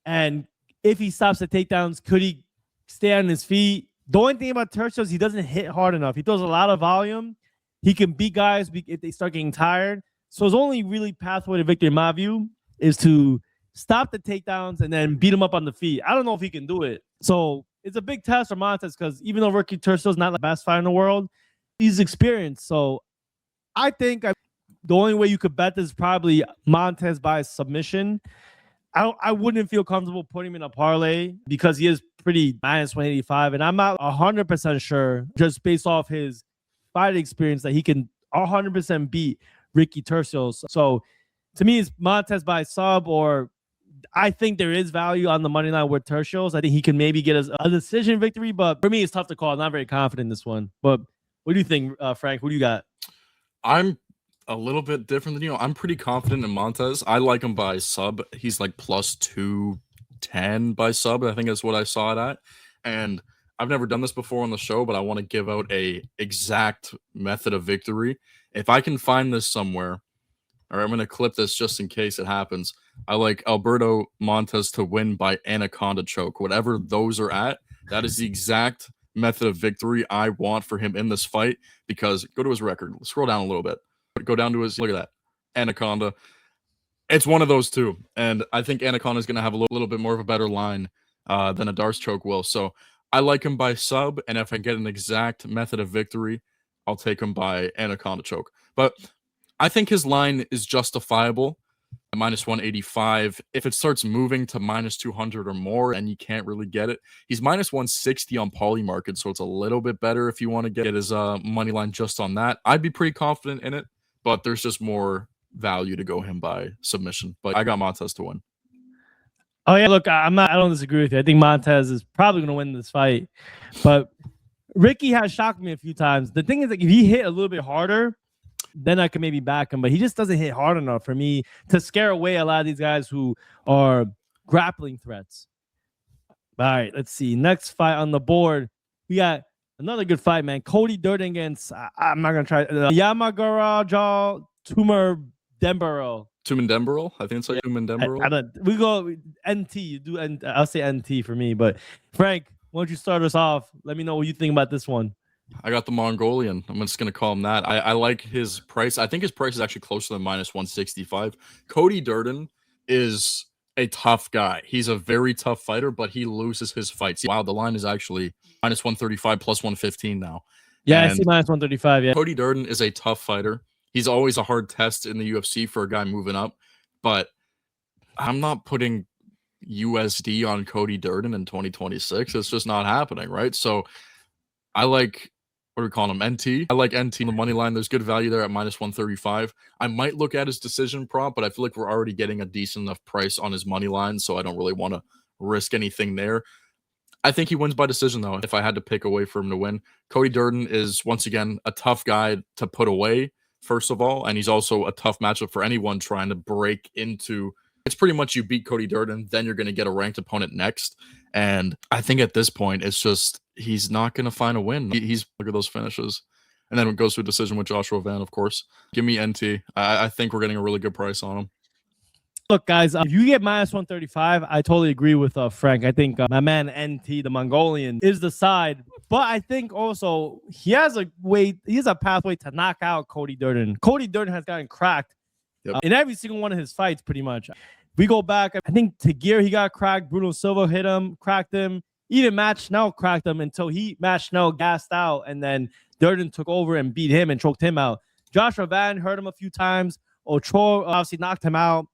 And if he stops the takedowns, could he stay on his feet? The only thing about Turcios, he doesn't hit hard enough. He throws a lot of volume. He can beat guys if they start getting tired. So his only really pathway to victory, in my view, is to stop the takedowns and then beat him up on the feet. I don't know if he can do it. So it's a big test for Montes because even though Ricky Turcios is not the best fighter in the world, he's experienced. So I think the only way you could bet this is probably Montes by submission. I wouldn't feel comfortable putting him in a parlay because he is pretty minus 185, and I'm not 100% sure, just based off his fight experience, that he can 100% beat Ricky Turcios. So to me, it's Montes by sub or I think there is value on the money line with Turcios. I think he can maybe get us a decision victory, but for me, it's tough to call. I'm not very confident in this one. But what do you think, Frank? Who do you got? I'm a little bit different than you. I'm pretty confident in Montes. I like him by sub. He's like plus 210 by sub. I think that's what I saw it at. And I've never done this before on the show, but I want to give out a exact method of victory. If I can find this somewhere, or I'm going to clip this just in case it happens. I like Alberto Montes to win by anaconda choke. Whatever those are at, that is the exact method of victory I want for him in this fight, because go to his record. Scroll down a little bit. Go down to his, look at that. Anaconda. It's one of those two. And I think anaconda is going to have a little bit more of a better line than a Darce choke will. So I like him by sub, and if I get an exact method of victory, I'll take him by anaconda choke. But I think his line is justifiable at minus 185. If it starts moving to minus 200 or more and you can't really get it, he's minus 160 on Poly Market, so it's a little bit better if you want to get his money line just on that. I'd be pretty confident in it, but there's just more value to go him by submission. But I got Montes to win. Oh yeah, look, I don't disagree with you. I think Montes is probably going to win this fight, but Ricky has shocked me a few times. The thing is, like, if he hit a little bit harder, then I can maybe back him, but he just doesn't hit hard enough for me to scare away a lot of these guys who are grappling threats. All right, let's see. Next fight on the board, we got another good fight, man. Cody Durden against, I'm not going to try, Yamagaraja Tumendemberel. Tumendemberel? I think it's like Tumendemberel. We go NT. You do, and I'll say NT for me, but Frank, why don't you start us off? Let me know what you think about this one. I got the Mongolian. I'm just going to call him that. I like his price. I think his price is actually closer than minus 165. Cody Durden is a tough guy. He's a very tough fighter, but he loses his fights. Wow, the line is actually minus 135 plus 115 now. Yeah, and I see minus 135, yeah. Cody Durden is a tough fighter. He's always a hard test in the UFC for a guy moving up, but I'm not putting USD on Cody Durden in 2026. It's just not happening, right? So I like, what do we call him? NT. I like NT on the money line. There's good value there at minus 135. I might look at his decision prop, but I feel like we're already getting a decent enough price on his money line, so I don't really want to risk anything there. I think he wins by decision, though, if I had to pick a way for him to win. Cody Durden is, once again, a tough guy to put away, first of all, and he's also a tough matchup for anyone trying to break into. It's pretty much you beat Cody Durden, then you're going to get a ranked opponent next. And I think at this point, it's just he's not going to find a win. He's look at those finishes. And then it goes to a decision with Joshua Van, of course. Give me NT. I think we're getting a really good price on him. Look, guys, if you get minus 135, I totally agree with Frank. I think my man NT, the Mongolian, is the side. But I think also he has a pathway to knock out Cody Durden. Cody Durden has gotten cracked in every single one of his fights, pretty much. We go back, I think Tagir, he got cracked. Bruno Silva hit him, cracked him. Even Matt Schnell cracked him until Matt Schnell gassed out, and then Durden took over and beat him and choked him out. Joshua Van hurt him a few times. Ochoa obviously knocked him out.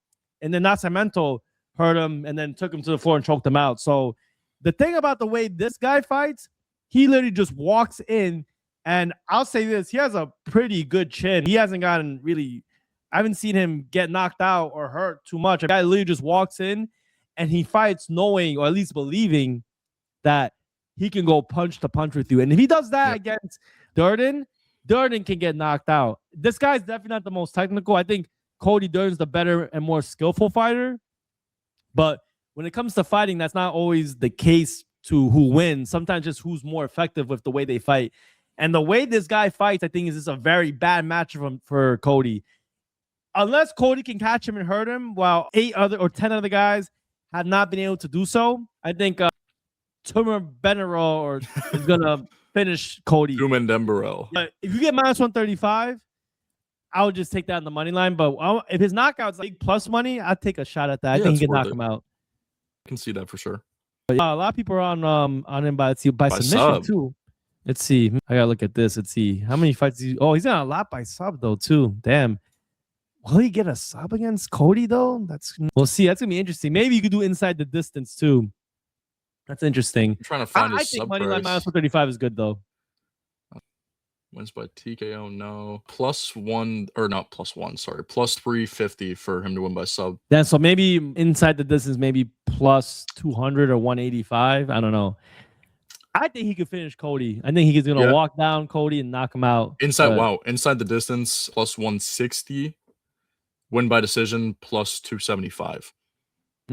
And then Nascimento hurt him and then took him to the floor and choked him out. So the thing about the way this guy fights, he literally just walks in, and I'll say this, he has a pretty good chin. He hasn't gotten really, I haven't seen him get knocked out or hurt too much. A guy literally just walks in and he fights knowing, or at least believing, that he can go punch to punch with you. And if he does that against Durden can get knocked out. This guy's definitely not the most technical. I think Cody Durden's the better and more skillful fighter. But when it comes to fighting, that's not always the case to who wins. Sometimes just who's more effective with the way they fight. And the way this guy fights, I think, is just a very bad match for Cody. Unless Cody can catch him and hurt him, while 10 other guys have not been able to do so, I think Tumendemberel is going to finish Cody. Tumendemberel. But if you get minus 135, I would just take that on the money line. But if his knockout's like plus money, I'd take a shot at that. I think he can knock him out. I can see that for sure. But yeah, a lot of people are on him by submission too. Let's see. I gotta look at this. Let's see how many fights. He's got a lot by sub though too. Damn. Will he get a sub against Cody though? We'll see. That's gonna be interesting. Maybe you could do inside the distance too. That's interesting. I'm trying to find I think money line minus 135 is good though. Wins by TKO, no. +1, or not +1, sorry. +350 for him to win by sub. Yeah, so maybe inside the distance, maybe +200 or 185. I don't know. I think he could finish Cody. I think he's gonna walk down Cody and knock him out. Inside the distance, +160. Win by decision, +275.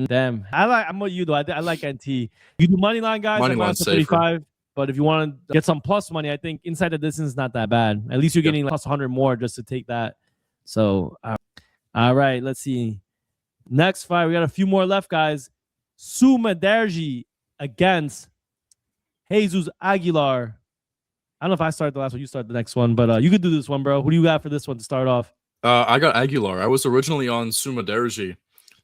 Damn. I'm with you though. I like NT. You do money line, guys. Money line safer. But if you want to get some plus money, I think inside the distance is not that bad. At least you're getting like plus 100 more just to take that. So, all right, let's see. Next fight, we got a few more left, guys. Tumendemberel against Jesus Aguilar. I don't know if I started the last one, you start the next one, but you could do this one, bro. Who do you got for this one to start off? I got Aguilar. I was originally on Tumendemberel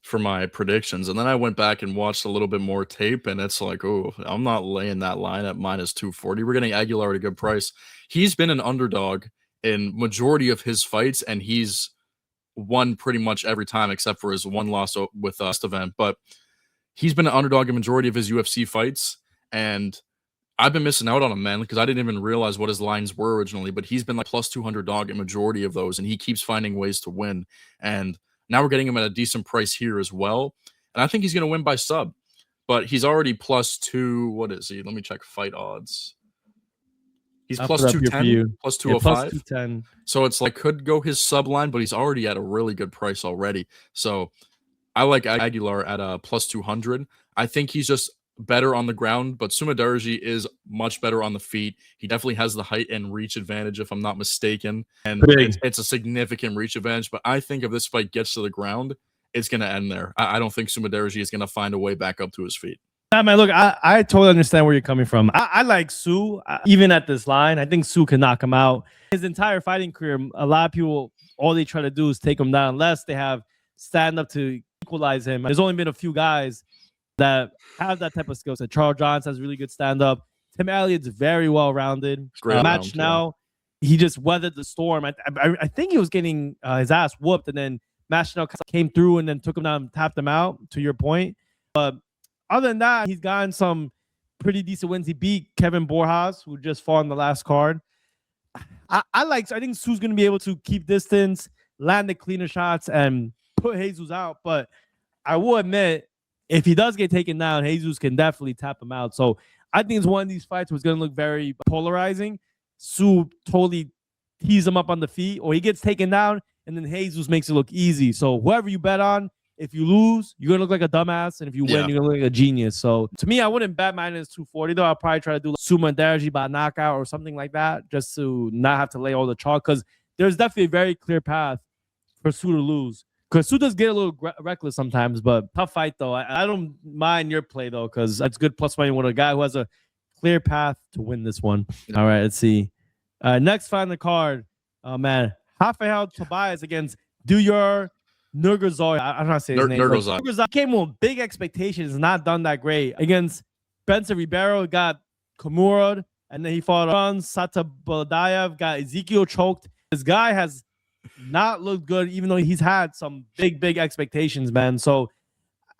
for my predictions, and then I went back and watched a little bit more tape, and it's like, oh, I'm not laying that line at -240. We're getting Aguilar at a good price. He's been an underdog in majority of his fights, and he's won pretty much every time except for his one loss with last event. But he's been an underdog in majority of his UFC fights, and I've been missing out on him, man, because I didn't even realize what his lines were originally. But he's been like +200 dog in majority of those, and he keeps finding ways to win. And now we're getting him at a decent price here as well. And I think he's going to win by sub. But he's already +2. What is he? Let me check fight odds. He's +210, +205. Yeah, +210. So it's like could go his sub line, but he's already at a really good price already. So I like Aguilar at a +200. I think he's just better on the ground, but Tumendemberel is much better on the feet. He definitely has the height and reach advantage, if I'm not mistaken, and it's a significant reach advantage. But I think if this fight gets to the ground, it's going to end there. I don't think Tumendemberel is going to find a way back up to his feet. Yeah, man, look, I totally understand where you're coming from. I like Sue, even at this line. I think Sue can knock him out. His entire fighting career, a lot of people, all they try to do is take him down unless they have stand-up to equalize him. There's only been a few guys that have that type of skill set. Charles Johnson has really good stand-up. Tim Elliott's very well-rounded. Match now, he just weathered the storm. I think he was getting his ass whooped, and then Match now came through and then took him down and tapped him out, to your point. But other than that, he's gotten some pretty decent wins. He beat Kevin Borjas, who just fought in the last card. I think Sue's going to be able to keep distance, land the cleaner shots, and put Jesus out. But I will admit, if he does get taken down, Jesus can definitely tap him out. So I think it's one of these fights where it's going to look very polarizing. Sue totally tees him up on the feet, or he gets taken down, and then Jesus makes it look easy. So whoever you bet on, if you lose, you're going to look like a dumbass, and if you win, you're going to look like a genius. So to me, I wouldn't bet -240, though. I'll probably try to do Tumendemberel by knockout or something like that, just to not have to lay all the chalk, because there's definitely a very clear path for Sue to lose. Because Sue does get a little reckless sometimes, but tough fight, though. I don't mind your play, though, because that's good plus money with a guy who has a clear path to win this one. All right, let's see. Next fight on the card, man, Rafael Tobias against Nurgozhay. I don't know how to say his name. Nurgozhay came with big expectations, not done that great. Against Benson Ribeiro, got Kimura, and then he fought on Satabadayev, got Ezekiel choked. This guy has not looked good, even though he's had some big expectations, man. So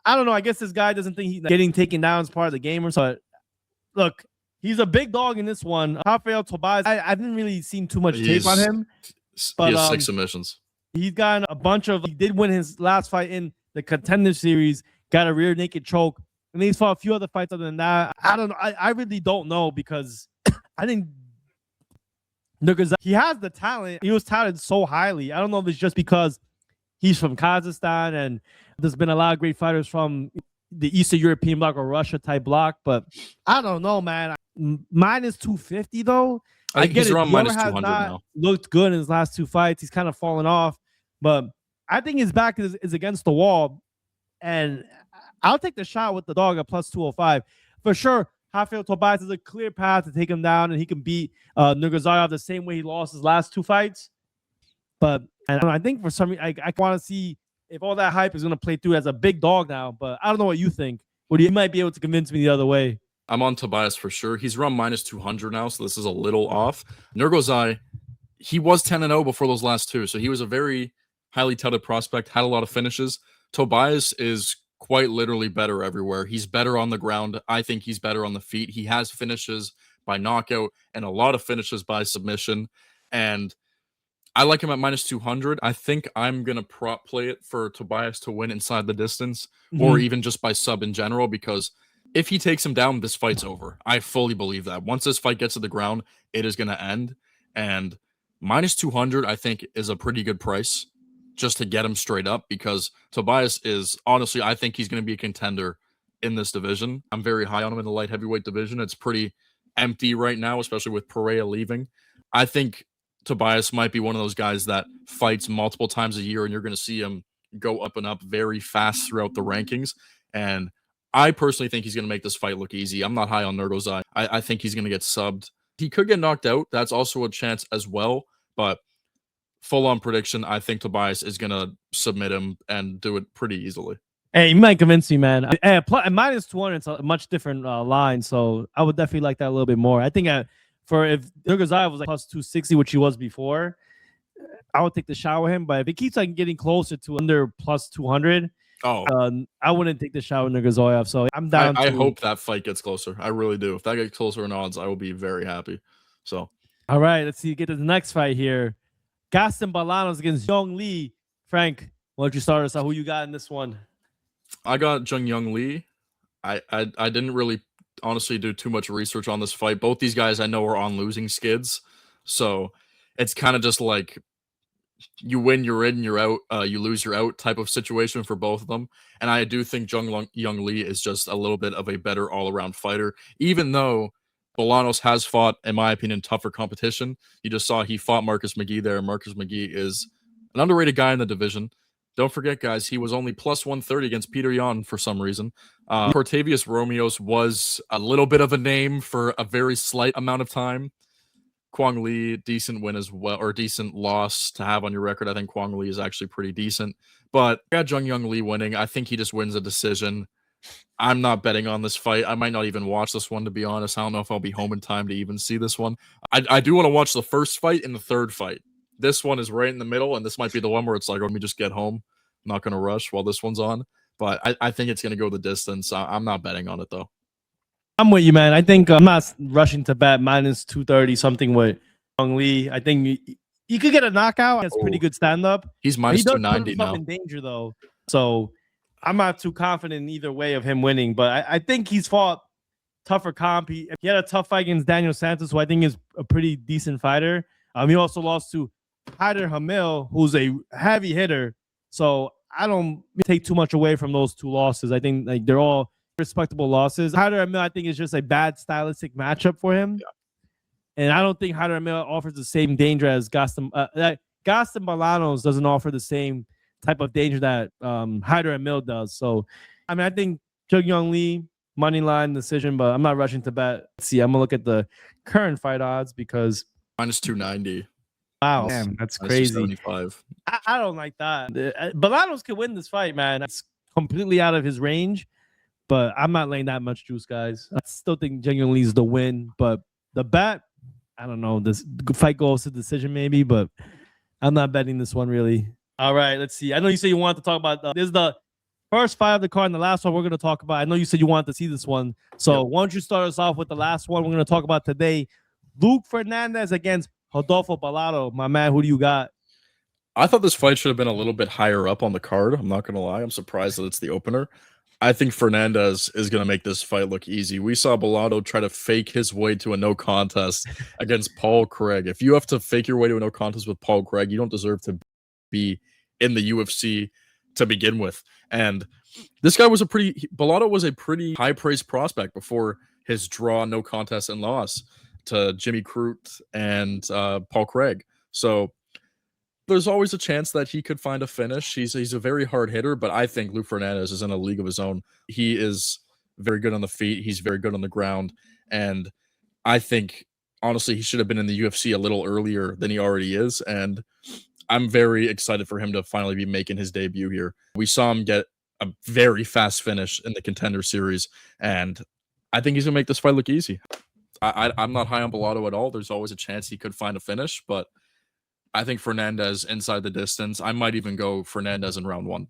I don't know. I guess this guy doesn't think he's getting taken down as part of the game or so. Look, he's a big dog in this one. Rafael Tobias, I haven't really seen too much tape on him. But, he has 6 submissions. He's gotten a bunch of. He did win his last fight in the Contender Series, got a rear naked choke, and he's fought a few other fights other than that. I don't know. I really don't know, because I think he has the talent. He was touted so highly. I don't know if it's just because he's from Kazakhstan and there's been a lot of great fighters from the Eastern European bloc or Russia type bloc, but I don't know, man. -250 though. I think he's around -200 now. Looked good in his last 2 fights. He's kind of fallen off, but I think his back is against the wall, and I'll take the shot with the dog at +205 for sure. Rafael Tobias is a clear path to take him down, and he can beat Nurgozhay the same way he lost his last 2 fights. But I think for some reason, I want to see if all that hype is going to play through as a big dog now. But I don't know what you think. But you might be able to convince me the other way. I'm on Tobias for sure. He's around -200 now, so this is a little off. Nurgozhay, he was 10-0 before those last 2, so he was a very highly touted prospect, had a lot of finishes. Tobias is quite literally better everywhere. He's better on the ground. I think he's better on the feet. He has finishes by knockout and a lot of finishes by submission. And I like him at minus 200. I think I'm going to prop play it for Tobias to win inside the distance or even just by sub in general, because if he takes him down, this fight's over. I fully believe that. Once this fight gets to the ground, it is going to end. And minus 200, I think, is a pretty good price just to get him straight up, because Tobias is, honestly, I think he's going to be a contender in this division. I'm very high on him in the light heavyweight division. It's pretty empty right now, especially with Pereira leaving. I think Tobias might be one of those guys that fights multiple times a year, and you're going to see him go up and up very fast throughout the rankings. And I personally think he's going to make this fight look easy. I'm not high on Nurgozhay. I think he's going to get subbed. He could get knocked out. That's also a chance as well. But full-on prediction, I think Tobias is going to submit him and do it pretty easily. Hey, you might convince me, man. Minus 200, it's a much different line, so I would definitely like that a little bit more. I think if Nurgozhay was like plus 260, which he was before, I would take the shot with him. But if it keeps like getting closer to under plus 200, I wouldn't take the shot with Nurgozhay. So I'm down. I hope that fight gets closer. I really do. If that gets closer in odds, I will be very happy. So, all right, let's see. Get to the next fight here. Gaston Bolanos against Young Lee. Frank, why don't you start us out? Who you got in this one? I got Young Lee. I didn't really honestly do too much research on this fight. Both these guys I know are on losing skids, so it's kind of just like you win, you're in, you're out, you lose, you're out type of situation for both of them. And I do think Young Lee is just a little bit of a better all-around fighter, even though Bolanos has fought, in my opinion, tougher competition. You just saw he fought Marcus McGee there. Marcus McGee is an underrated guy in the division. Don't forget, guys, he was only plus 130 against Peter Yan for some reason. Cortavius Romeos was a little bit of a name for a very slight amount of time. Kwang Lee, decent win as well, or decent loss to have on your record. I think Kwang Lee is actually pretty decent. But I got Young Lee winning. I think he just wins a decision. I'm not betting on this fight. I might not even watch this one, to be honest. I don't know if I'll be home in time to even see this one. I do want to watch the first fight and the third fight. This one is right in the middle, and this might be the one where it's like, let me just get home. I'm not going to rush while this one's on. But I think it's going to go the distance. I'm not betting on it, though. I'm with you, man. I think I'm not rushing to bet minus 230 something with Young Lee. I think you could get a knockout. It's pretty good stand-up. He's minus 290 now. In danger, though. So I'm not too confident in either way of him winning. But I think he's fought tougher comp. He had a tough fight against Daniel Santos, who I think is a pretty decent fighter. He also lost to Haider Hamil, who's a heavy hitter. So I don't take too much away from those two losses. I think like they're all respectable losses. Haider Hamil, I think, is just a bad stylistic matchup for him. Yeah. And I don't think Haider Hamil offers the same danger as Gaston. Gaston Bolanos doesn't offer the same type of danger that Haider Hamil does. So, I mean, I think Young Lee, money line decision, but I'm not rushing to bet. Let's see, I'm going to look at the current fight odds because minus 290. Wow, damn, that's crazy. 75. I don't like that. Bolanos could win this fight, man. It's completely out of his range, but I'm not laying that much juice, guys. I still think Young Lee's the win, but the bet, I don't know. This fight goes to decision maybe, but I'm not betting this one really. All right, let's see. I know you said you wanted to talk about this is the first fight of the card and the last one we're going to talk about. I know you said you wanted to see this one. So why don't you start us off with the last one we're going to talk about today? Luke Fernandez against Rodolfo Bellato. My man, who do you got? I thought this fight should have been a little bit higher up on the card. I'm not going to lie. I'm surprised that it's the opener. I think Fernandez is going to make this fight look easy. We saw Bellato try to fake his way to a no contest against Paul Craig. If you have to fake your way to a no contest with Paul Craig, you don't deserve to be in the UFC to begin with. And this guy was Bellato was a pretty high-praised prospect before his draw, no contest, and loss to Jimmy Crute and Paul Craig. So there's always a chance that he could find a finish. He's a very hard hitter, but I think Luke Fernandez is in a league of his own. He is very good on the feet. He's very good on the ground. And I think, honestly, he should have been in the UFC a little earlier than he already is. And I'm very excited for him to finally be making his debut here. We saw him get a very fast finish in the Contender Series, and I think he's going to make this fight look easy. I'm not high on Bellato at all. There's always a chance he could find a finish, but I think Fernandez inside the distance. I might even go Fernandez in round one.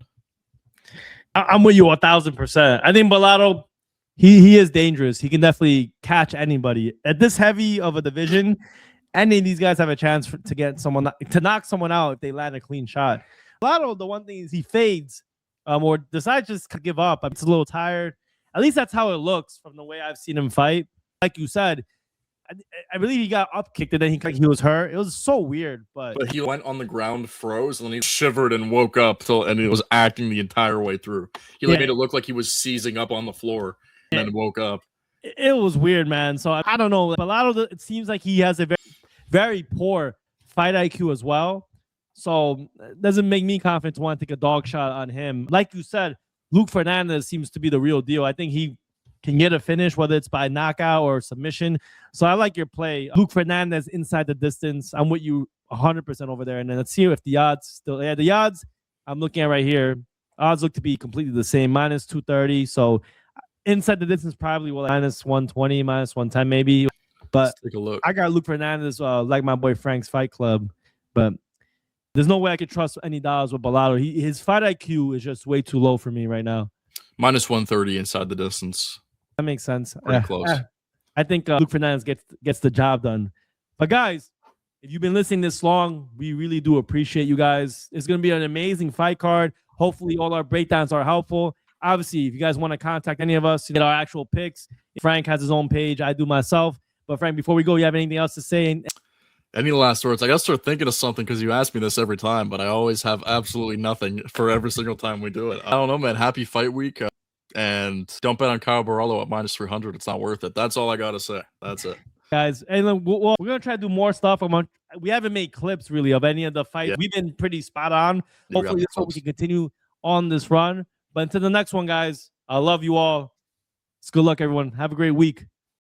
I'm with you 1,000%. I think Bellato he is dangerous. He can definitely catch anybody at this heavy of a division. Any of these guys have a chance to get someone to knock someone out if they land a clean shot. Bellato, the one thing is he fades or decides just to give up. It's a little tired. At least that's how it looks from the way I've seen him fight. Like you said, I believe he got up kicked and then he was hurt. It was so weird, but he went on the ground, froze, and then he shivered and woke up and he was acting the entire way through. He made it look like he was seizing up on the floor and then woke up. It was weird, man. So I don't know. Bellato, it seems like he has a very, very poor fight IQ as well. So it doesn't make me confident to want to take a dog shot on him. Like you said, Luke Fernandez seems to be the real deal. I think he can get a finish, whether it's by knockout or submission. So I like your play. Luke Fernandez inside the distance. I'm with you 100% over there. And then let's see if the odds still, the odds I'm looking at right here, odds look to be completely the same, minus 230. So inside the distance, probably minus 120, minus 110 maybe. But let's take a look. I got Luke Fernandez, like my boy Frank's Fight Club. But there's no way I could trust any dollars with Bellato. His fight IQ is just way too low for me right now. Minus 130 inside the distance. That makes sense. Pretty close. I think Luke Fernandez gets the job done. But guys, if you've been listening this long, we really do appreciate you guys. It's going to be an amazing fight card. Hopefully all our breakdowns are helpful. Obviously, if you guys want to contact any of us to get our actual picks, Frank has his own page. I do myself. But Frank, before we go, you have anything else to say? Any last words? I gotta start thinking of something because you ask me this every time, but I always have absolutely nothing for every single time we do it. I don't know, man. Happy fight week. And don't bet on Caio Borralho at minus 300. It's not worth it. That's all I got to say. That's it. Guys, and we're going to try to do more stuff. We haven't made clips, really, of any of the fights. Yeah. We've been pretty spot on. Hopefully, this one we can continue on this run. But until the next one, guys, I love you all. It's good luck, everyone. Have a great week.